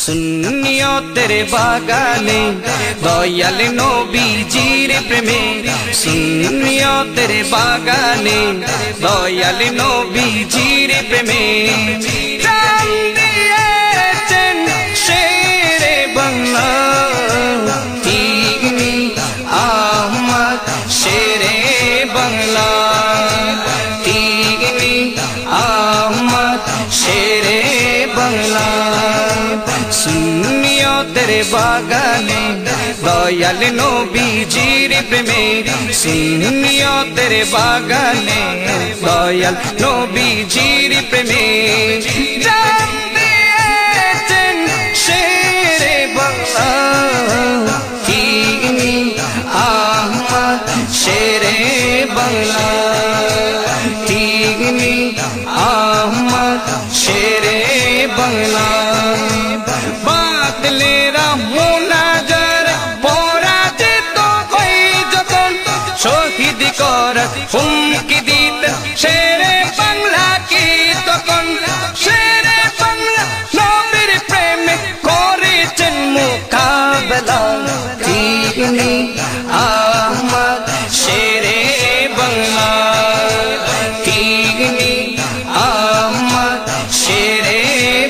सुन्नियो तेरे बागाने दयाल नबीजीर प्रेमे सुन्नियो तेरे बागाने दयाल नबीजीर प्रेमे जान दिएছেন शेरे बांगला तिगनी आमार शेरे बांगला तिगनी आमार शेरे बांगला सुन्नियो तेरे बागाने दयाल नबीजीर प्रेमे सुन्नियो तेरे बागाने दयाल नबीजीर प्रेमे जान दिएছেন शेरे बांगला तिगनी आमार शेरे बांगला तिगनी आमार शेरे बांगला বাদলেরা মোনাজার পরাজিত হই যখন শহীদ করার হুমকি দিতেন শেরে বাংলা কি তখন শেরে বাংলা নবীর প্রেমে করেছেন মোকাবেলা তিনি আমার শেরে বাংলা তিনি আমার শেরে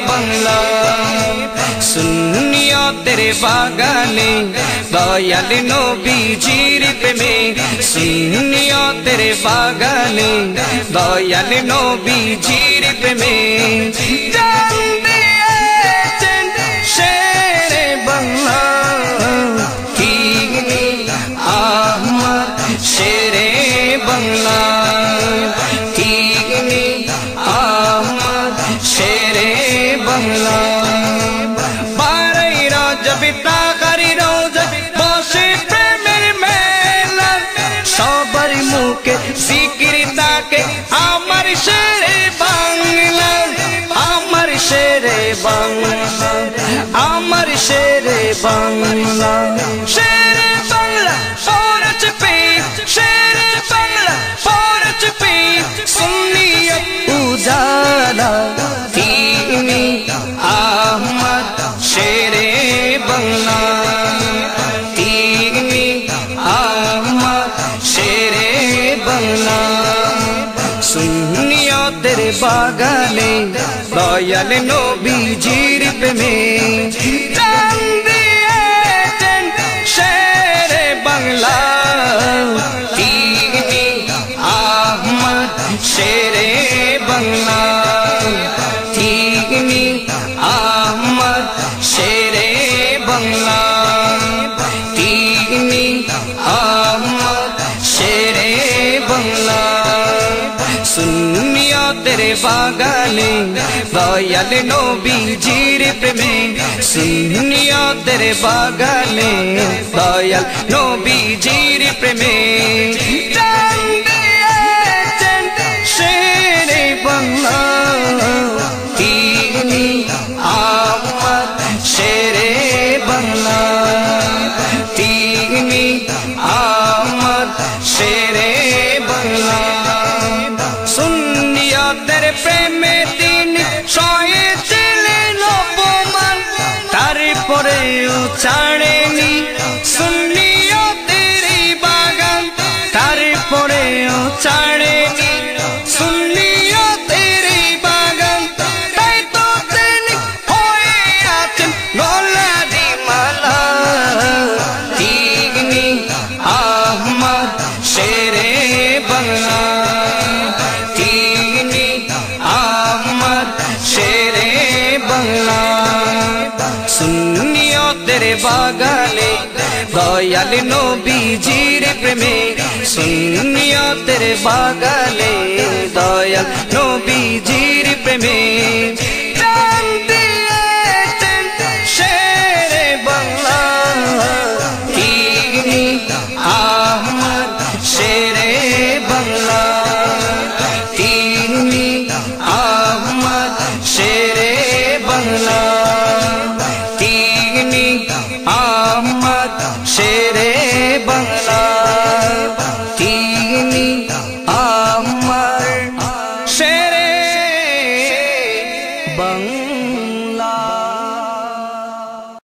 বাংলা सुन्नियो तेरे बागाने दयाल नबीजीर प्रेमे सुन्नियो तेरे बागाने दयाल नबीजीर प्रेमे जान दिएছেন शेरे बांगला तिगनी आमार शेरे बांगला तिगनी आमार शेरे बांगला मुके जिक्र के आमर शेरे बांगला आमर शेरे बांगला आमर शेरे बांगला शेरे बांगला फौरज पे शेरे बांगला फौरज पे सुन्नियो उजाला तिगनी आमर शेरे बांगला तिगनी आमर शेरे बांगला सुन्नियो तेरे बागाने दयाल नबीजीर प्रेमे जान दिएছেন शेरे बांगला तिगनी आमार शेरे बांगला तिगनी आमार शेरे बांगला तिगनी आमार शेरे बांगला सुन्नियो तेरे बागाने दयाल नबीजीर प्रेमे सुन्नियो तेरे बागाने दयाल नबीजीर प्रेमे जान दिएছেন शेरे बांगला तिगनी आमार शेरे बांगला तिगनी आमार शेरे बांगला सुन्नियो तेरे प्रेमे তিনি সয়েছিলেন অপমান তারপরেও ছাড়েনি সুন্নিयो तेरे বাগান তারপরেও ছাড়েনি সুন্নিयो तेरे বাগান তাই তো তিনি হয়ে আছেন গোলাপি মালা তিগনি आमार शेरे बांगला तिगनी आमार शेरे बांगला सुन्नियो तेरे बागाने दयाल नबीजीर प्रेमे सुन्नियो तेरे बागाने दयाल नबीजीर प्रेमे जान